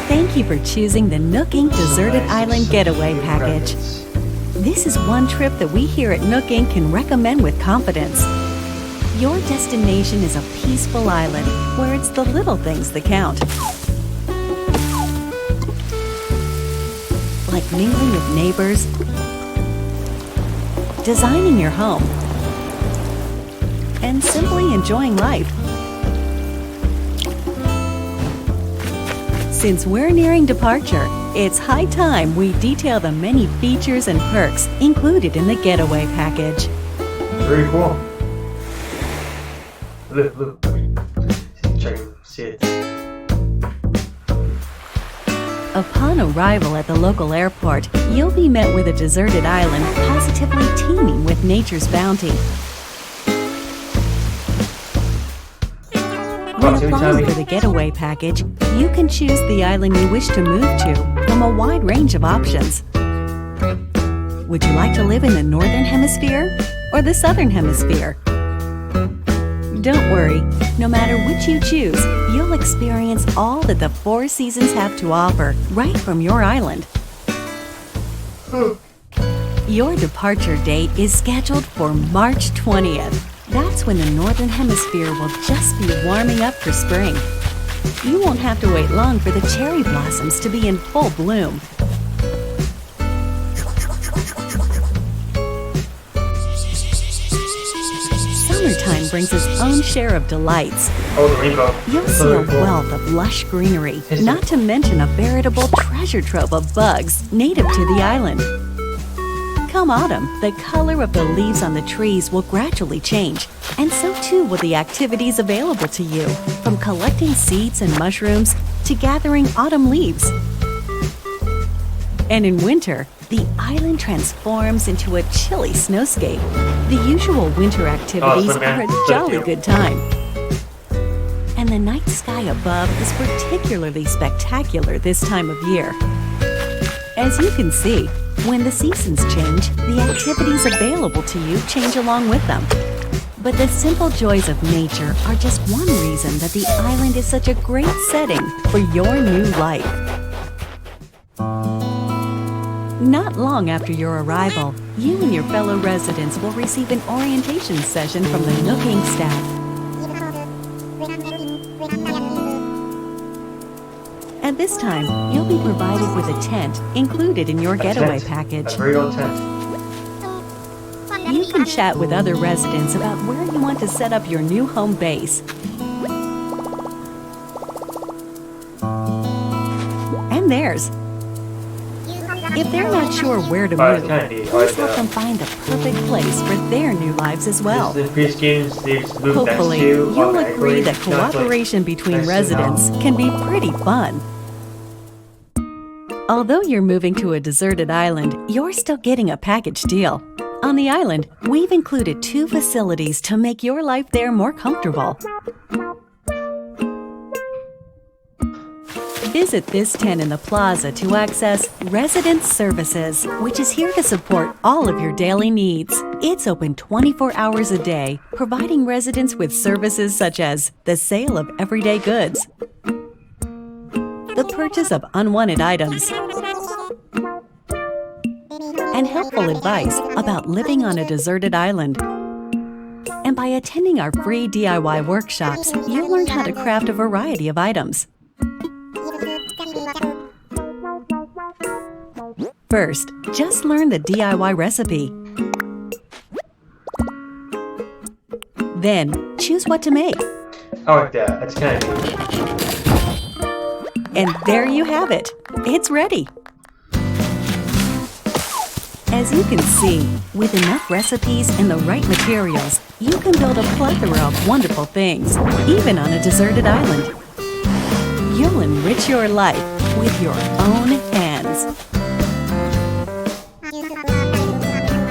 Thank you for choosing the Nook Inc. Deserted Island Getaway Package. This is one trip that we here at Nook Inc. can recommend with confidence. Your destination is a peaceful island where it's the little things that count. Like mingling with neighbors, designing your home, and simply enjoying life. Since we're nearing departure, it's high time we detail the many features and perks included in the getaway package. Very cool. Look. Check and see it. Upon arrival at the local airport, you'll be met with a deserted island positively teeming with nature's bounty. When applying for the getaway package, you can choose the island you wish to move to from a wide range of options. Would you like to live in the Northern Hemisphere or the Southern Hemisphere? Don't worry, no matter which you choose, you'll experience all that the Four Seasons have to offer right from your island. Your departure date is scheduled for March 20th. That's when the Northern Hemisphere will just be warming up for spring. You won't have to wait long for the cherry blossoms to be in full bloom. Summertime brings its own share of delights. Oh, the rainbow. You'll see a wealth of lush greenery, not to mention a veritable treasure trove of bugs native to the island. Come autumn, the color of the leaves on the trees will gradually change, and so too will the activities available to you, from collecting seeds and mushrooms to gathering autumn leaves. And in winter, the island transforms into a chilly snowscape. The usual winter activities are a jolly good time. And the night sky above is particularly spectacular this time of year. As you can see, when the seasons change, the activities available to you change along with them. But the simple joys of nature are just one reason that the island is such a great setting for your new life. Not long after your arrival, you and your fellow residents will receive an orientation session from the Nook Inc. staff. At this time, you'll be provided with a tent included in your getaway package. A very old tent. You can chat with other residents about where you want to set up your new home base. And theirs. If they're not sure where to move, please help them find the perfect place for their new lives as well. Hopefully, you'll agree that cooperation between residents can be pretty fun. Although you're moving to a deserted island, you're still getting a package deal. On the island, we've included 2 facilities to make your life there more comfortable. Visit this tent in the plaza to access Resident Services, which is here to support all of your daily needs. It's open 24 hours a day, providing residents with services such as the sale of everyday goods, the purchase of unwanted items, and helpful advice about living on a deserted island. And by attending our free DIY workshops, you'll learn how to craft a variety of items. First, just learn the DIY recipe. Then, choose what to make. I like that. That's kind of neat. And there you have it. It's ready. As you can see, with enough recipes and the right materials, you can build a plethora of wonderful things, even on a deserted island. You'll enrich your life with your own hands.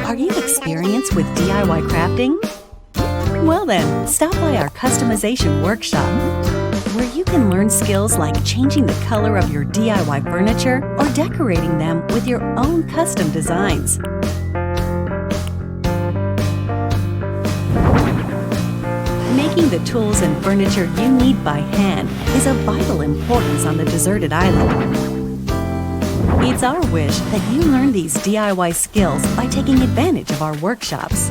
Are you experienced with DIY crafting? Well then, stop by our customization workshop, where you can learn skills like changing the color of your DIY furniture or decorating them with your own custom designs. Making the tools and furniture you need by hand is of vital importance on the deserted island. It's our wish that you learn these DIY skills by taking advantage of our workshops.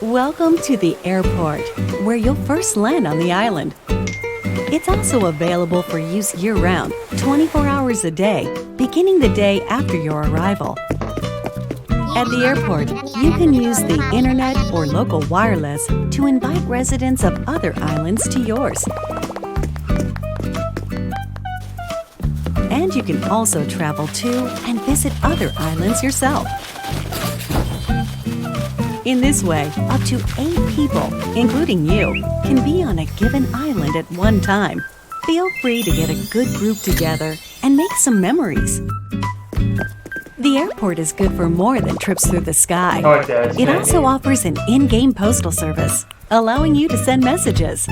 Welcome to the airport, where you'll first land on the island. It's also available for use year-round, 24 hours a day, beginning the day after your arrival. At the airport, you can use the internet or local wireless to invite residents of other islands to yours. And you can also travel to and visit other islands yourself. In this way, up to 8 people, including you, can be on a given island at one time. Feel free to get a good group together and make some memories. The airport is good for more than trips through the sky. It also offers an in-game postal service, allowing you to send messages.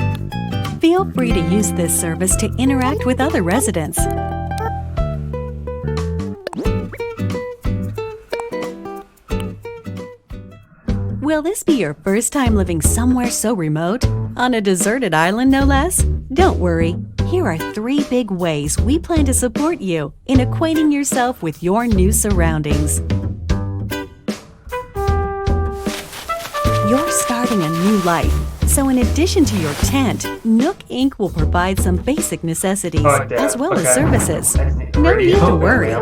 Feel free to use this service to interact with other residents. Will this be your first time living somewhere so remote? On a deserted island, no less? Don't worry. Here are 3 big ways we plan to support you in acquainting yourself with your new surroundings. You're starting a new life, so in addition to your tent, Nook Inc. will provide some basic necessities as well as services. No need to worry.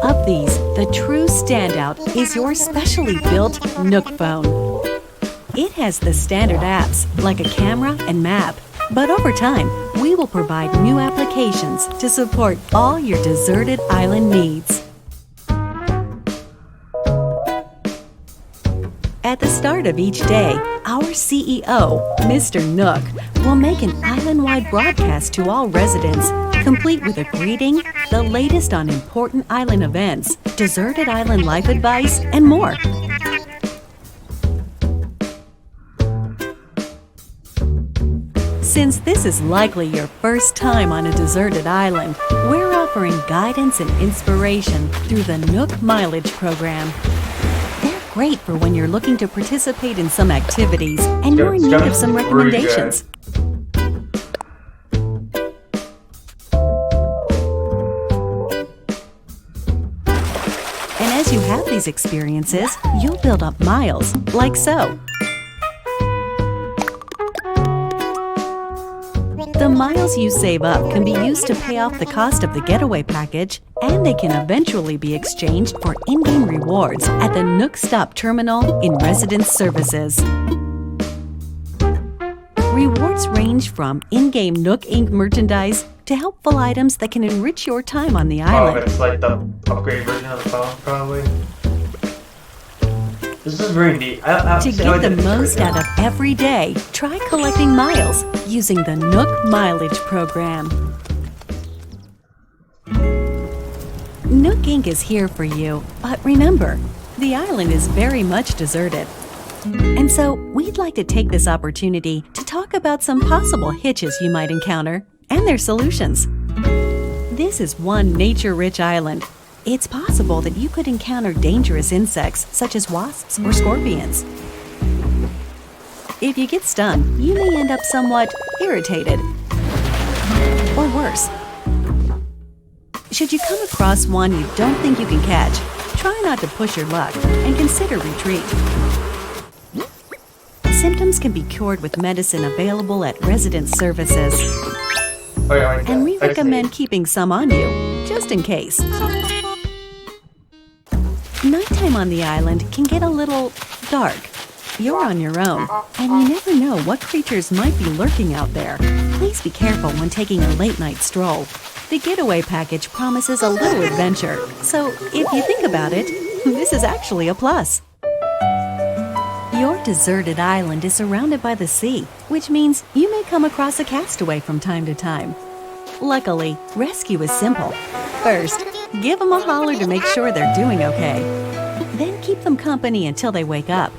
Of these, the true standout is your specially built Nook phone. It has the standard apps like a camera and map, but over time, we will provide new applications to support all your deserted island needs. At the start of each day, our CEO, Mr. Nook, will make an island-wide broadcast to all residents, complete with a greeting, the latest on important island events, deserted island life advice, and more. Since this is likely your first time on a deserted island, we're offering guidance and inspiration through the Nook Mileage Program. They're great for when you're looking to participate in some activities and you're in need of some recommendations. And as you have these experiences, you'll build up miles, like so. The miles you save up can be used to pay off the cost of the getaway package, and they can eventually be exchanged for in-game rewards at the Nook Stop Terminal in Residence Services. Rewards range from in-game Nook Inc. merchandise to helpful items that can enrich your time on the island. Oh, it's like the upgrade version of the phone, probably. This is very neat. To get the most out of every day, try collecting miles using the Nook Mileage Program. Nook Inc. is here for you, but remember, the island is very much deserted. And so, we'd like to take this opportunity to talk about some possible hitches you might encounter and their solutions. This is one nature-rich island. It's possible that you could encounter dangerous insects such as wasps or scorpions. If you get stung, you may end up somewhat irritated, or worse. Should you come across one you don't think you can catch, try not to push your luck and consider retreat. Symptoms can be cured with medicine available at Residence Services. And we recommend keeping some on you, just in case. Nighttime on the island can get a little dark, you're on your own, and you never know what creatures might be lurking out there. Please be careful when taking a late-night stroll. The getaway package promises a little adventure, so if you think about it, this is actually a plus. Your deserted island is surrounded by the sea, which means you may come across a castaway from time to time. Luckily, rescue is simple. First, give them a holler to make sure they're doing okay. Then keep them company until they wake up.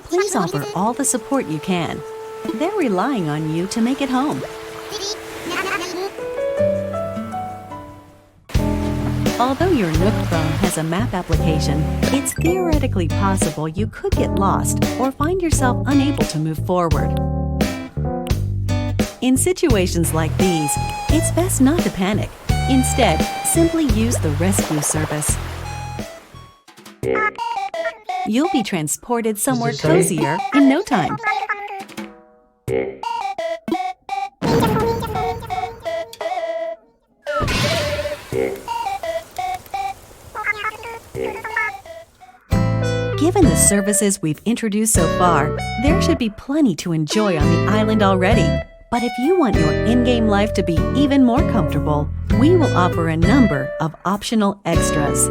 Please offer all the support you can. They're relying on you to make it home. Although your Nook phone has a map application, it's theoretically possible you could get lost or find yourself unable to move forward. In situations like these, it's best not to panic. Instead, simply use the rescue service. You'll be transported somewhere cozier in no time. Given the services we've introduced so far, there should be plenty to enjoy on the island already. But if you want your in-game life to be even more comfortable, we will offer a number of optional extras.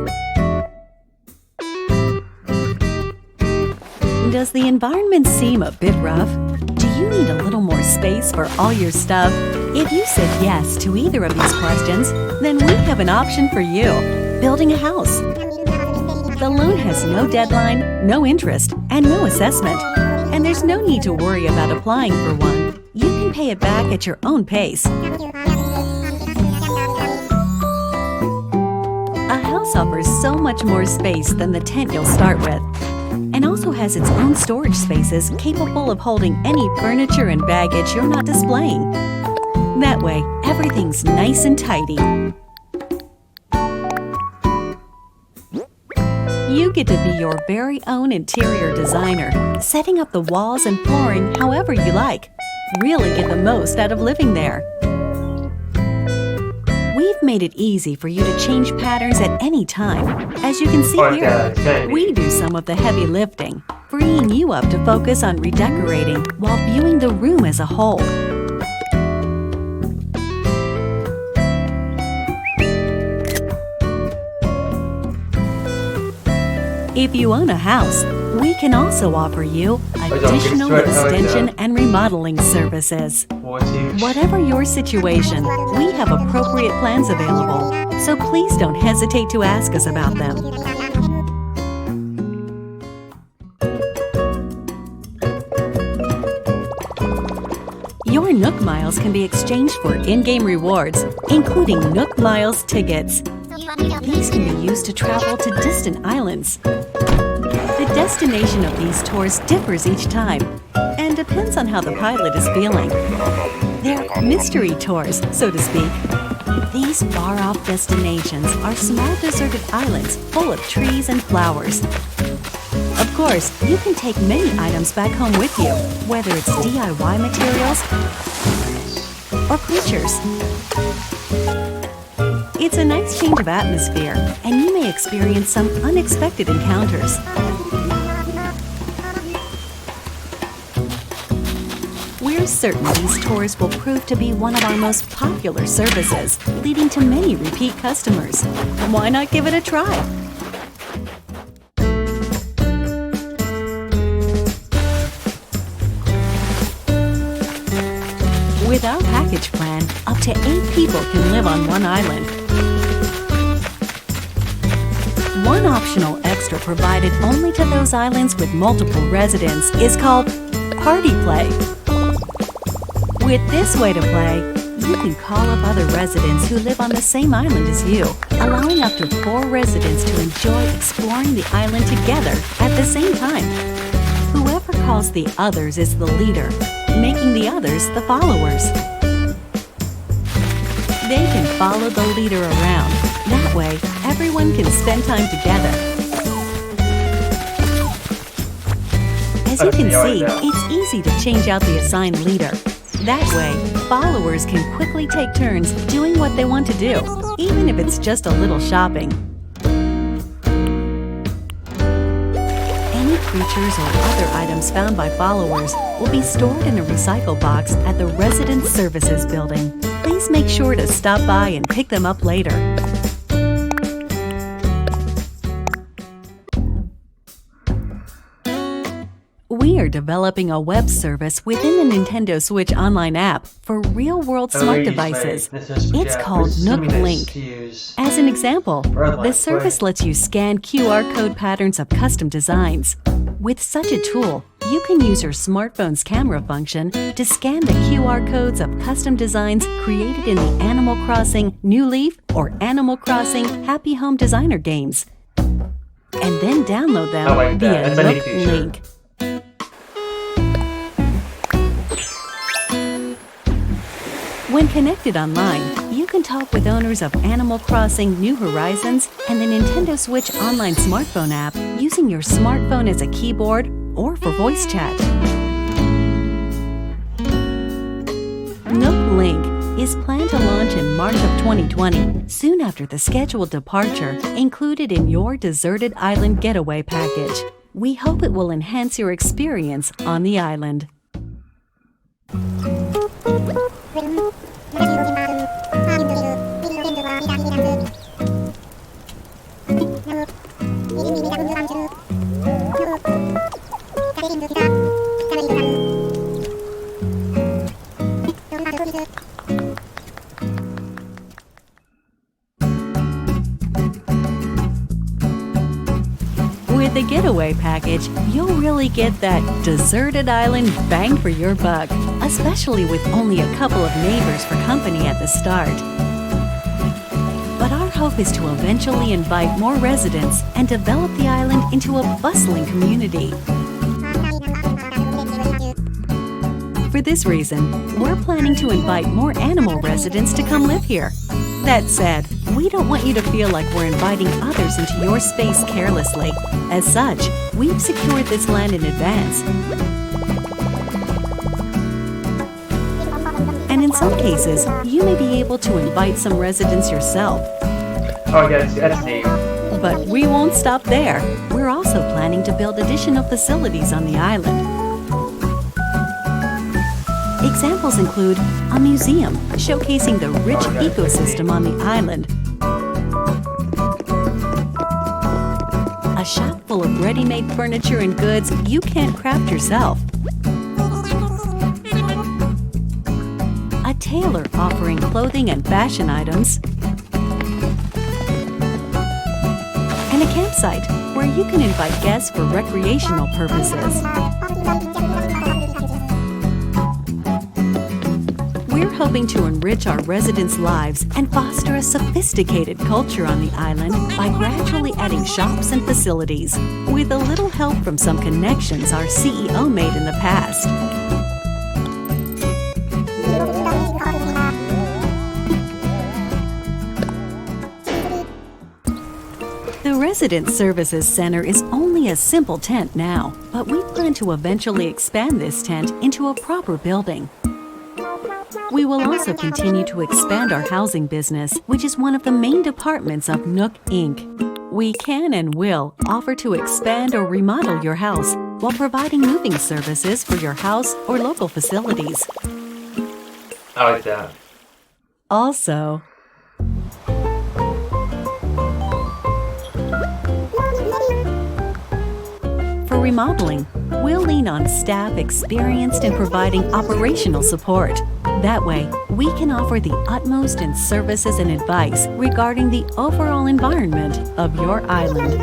Does the environment seem a bit rough? Do you need a little more space for all your stuff? If you said yes to either of these questions, then we have an option for you: building a house. The loan has no deadline, no interest, and no assessment. And there's no need to worry about applying for one. You can pay it back at your own pace. A house offers so much more space than the tent you'll start with, and also has its own storage spaces capable of holding any furniture and baggage you're not displaying. That way, everything's nice and tidy. You get to be your very own interior designer, setting up the walls and flooring however you like. Really get the most out of living there. We've made it easy for you to change patterns at any time. As you can see here, we do some of the heavy lifting, freeing you up to focus on redecorating while viewing the room as a whole. If you own a house, we can also offer you additional extension and remodeling services. Whatever your situation, we have appropriate plans available, so please don't hesitate to ask us about them. Your Nook Miles can be exchanged for in-game rewards, including Nook Miles tickets. These can be used to travel to distant islands. The destination of these tours differs each time and depends on how the pilot is feeling. They're mystery tours, so to speak. These far-off destinations are small deserted islands full of trees and flowers. Of course, you can take many items back home with you, whether it's DIY materials or creatures. It's a nice change of atmosphere, and you may experience some unexpected encounters. We're certain these tours will prove to be one of our most popular services, leading to many repeat customers. Why not give it a try? With our package plan, up to 8 people can live on one island. One optional extra provided only to those islands with multiple residents is called Party Play. With this way to play, you can call up other residents who live on the same island as you, allowing up to 4 residents to enjoy exploring the island together at the same time. Whoever calls the others is the leader, making the others the followers. They can follow the leader around. That way, everyone can spend time together. As you can see, it's easy to change out the assigned leader. That way, followers can quickly take turns doing what they want to do, even if it's just a little shopping. Any creatures or other items found by followers will be stored in a recycle box at the Resident Services building. Please make sure to stop by and pick them up later. We are developing a web service within the Nintendo Switch Online app for real-world smart devices. It's called Nook Link. As an example, the service lets you scan QR code patterns of custom designs. With such a tool, you can use your smartphone's camera function to scan the QR codes of custom designs created in the Animal Crossing New Leaf or Animal Crossing Happy Home Designer games, and then download them via Nook Link. When connected online, you can talk with owners of Animal Crossing New Horizons and the Nintendo Switch Online smartphone app using your smartphone as a keyboard or for voice chat. Nook Link is planned to launch in March of 2020, soon after the scheduled departure included in your Deserted Island Getaway package. We hope it will enhance your experience on the island. With the Getaway package, you'll really get that deserted island bang for your buck, especially with only a couple of neighbors for company at the start. But our hope is to eventually invite more residents and develop the island into a bustling community. For this reason, we're planning to invite more animal residents to come live here. That said, we don't want you to feel like we're inviting others into your space carelessly. As such, we've secured this land in advance. And in some cases, you may be able to invite some residents yourself. Oh, yes, that's neat. But we won't stop there. We're also planning to build additional facilities on the island. Examples include a museum showcasing the rich ecosystem on the island, a shop full of ready-made furniture and goods you can't craft yourself, a tailor offering clothing and fashion items, and a campsite where you can invite guests for recreational purposes. We're hoping to enrich our residents' lives and foster a sophisticated culture on the island by gradually adding shops and facilities, with a little help from some connections our CEO made in the past. The Resident Services Center is only a simple tent now, but we plan to eventually expand this tent into a proper building. We will also continue to expand our housing business, which is one of the main departments of Nook Inc. We can and will offer to expand or remodel your house while providing moving services for your house or local facilities. I like that. Also, for remodeling, we'll lean on staff experienced in providing operational support. That way, we can offer the utmost in services and advice regarding the overall environment of your island.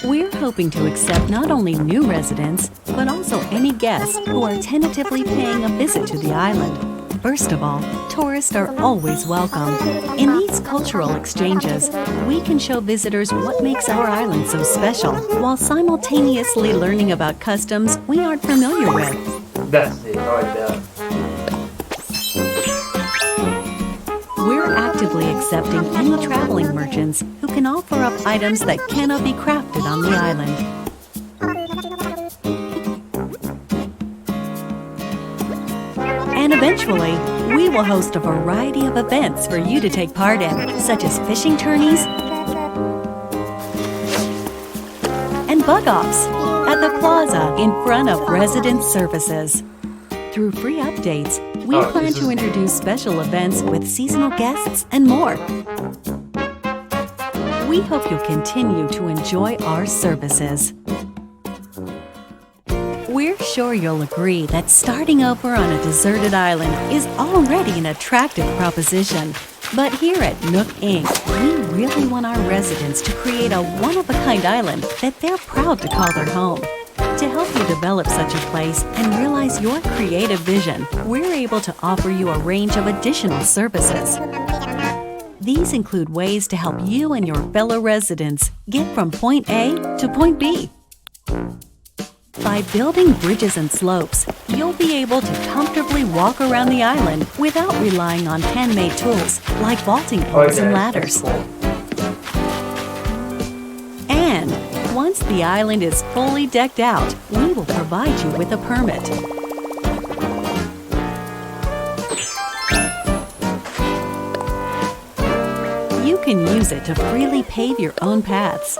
We're hoping to accept not only new residents, but also any guests who are tentatively paying a visit to the island. First of all, tourists are always welcome. In these cultural exchanges, we can show visitors what makes our island so special, while simultaneously learning about customs we aren't familiar with. That's it, I like that. We're actively accepting any traveling merchants who can offer up items that cannot be crafted on the island. And eventually, we will host a variety of events for you to take part in, such as fishing tourneys, bug-offs at the plaza in front of Resident Services. Through free updates, we plan to introduce special events with seasonal guests and more. We hope you'll continue to enjoy our services. We're sure you'll agree that starting over on a deserted island is already an attractive proposition. But here at Nook Inc., we really want our residents to create a one-of-a-kind island that they're proud to call their home. To help you develop such a place and realize your creative vision, we're able to offer you a range of additional services. These include ways to help you and your fellow residents get from point A to point B. By building bridges and slopes, you'll be able to comfortably walk around the island without relying on handmade tools like vaulting poles and ladders. And once the island is fully decked out, we will provide you with a permit. You can use it to freely pave your own paths.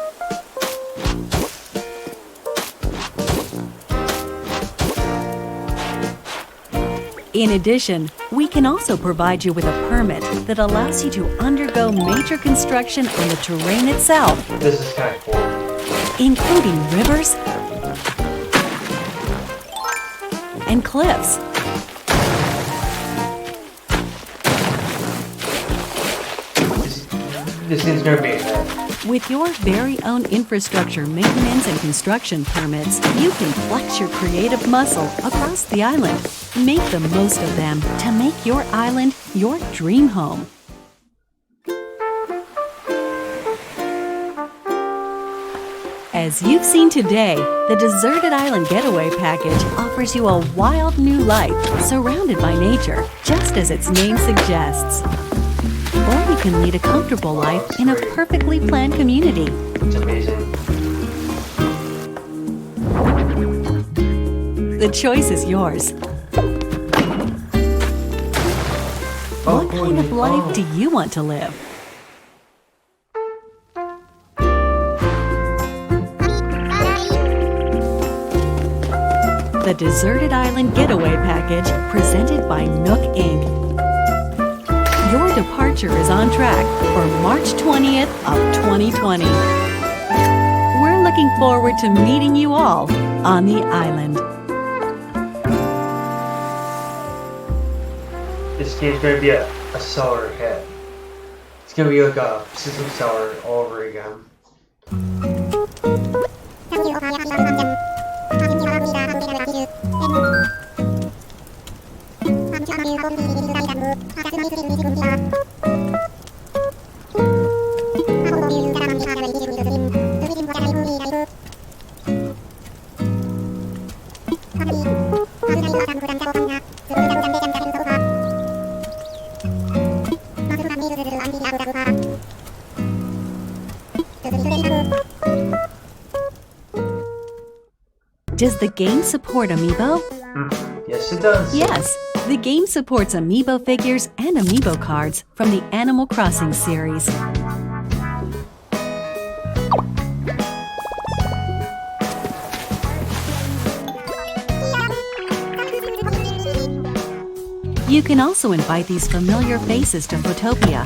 In addition, we can also provide you with a permit that allows you to undergo major construction on the terrain itself. This is kind of cool. Including rivers and cliffs. This is going to be a hit. With your very own infrastructure maintenance and construction permits, you can flex your creative muscle across the island. Make the most of them to make your island your dream home. As you've seen today, the Deserted Island Getaway Package offers you a wild new life surrounded by nature, just as its name suggests. Or you can lead a comfortable life in a perfectly planned community. It's amazing. The choice is yours. What kind of life do you want to live? The Deserted Island Getaway Package, presented by Nook Inc. Your departure is on track for March 20th of 2020. We're looking forward to meeting you all on the island. This game's going to be a seller hit. It's going to be like a system seller all over again. Does the game support Amiibo? Yes, it does. Yes, the game supports Amiibo figures and Amiibo cards from the Animal Crossing series. You can also invite these familiar faces to Photopia,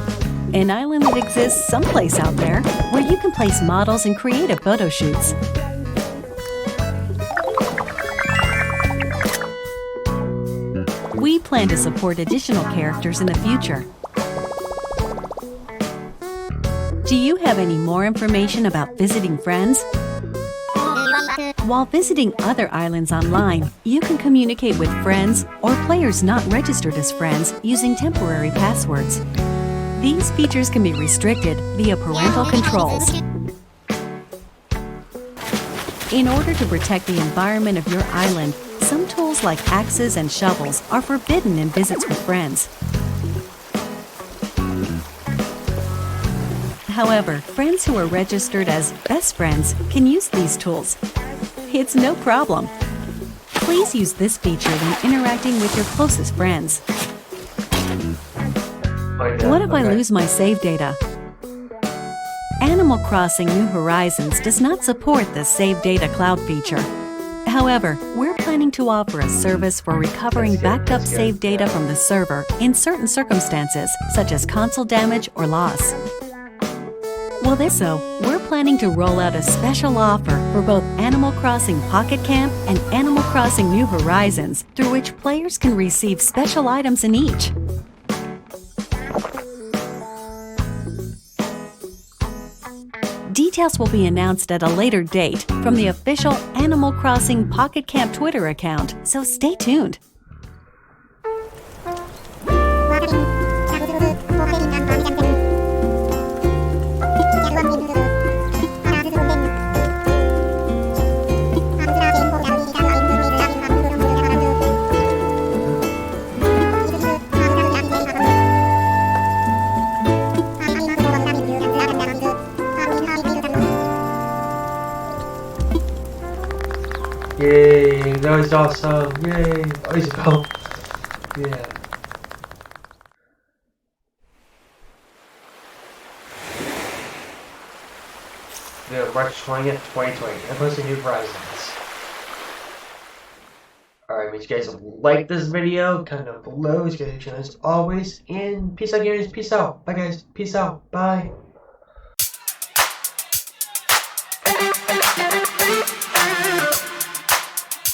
an island that exists someplace out there where you can place models and creative photo shoots. We plan to support additional characters in the future. Do you have any more information about visiting friends? While visiting other islands online, you can communicate with friends or players not registered as friends using temporary passwords. These features can be restricted via parental controls. In order to protect the environment of your island, some tools like axes and shovels are forbidden in visits with friends. However, friends who are registered as best friends can use these tools. It's no problem. Please use this feature when interacting with your closest friends. What if I lose my save data? Animal Crossing New Horizons does not support the Save Data Cloud feature. However, we're planning to offer a service for recovering backed up save data from the server in certain circumstances, such as console damage or loss. We're planning to roll out a special offer for both Animal Crossing Pocket Camp and Animal Crossing New Horizons, through which players can receive special items in each. Details will be announced at a later date from the official Animal Crossing Pocket Camp Twitter account, so stay tuned. Yay, that was awesome. Yay, Isabelle. Yeah. Yeah, March 20th, 2020. I'm posting New Horizons. Alright, make sure you guys like this video, comment down below, subscribe as always, and peace out, guys. Peace out. Bye, guys. Peace out. Bye.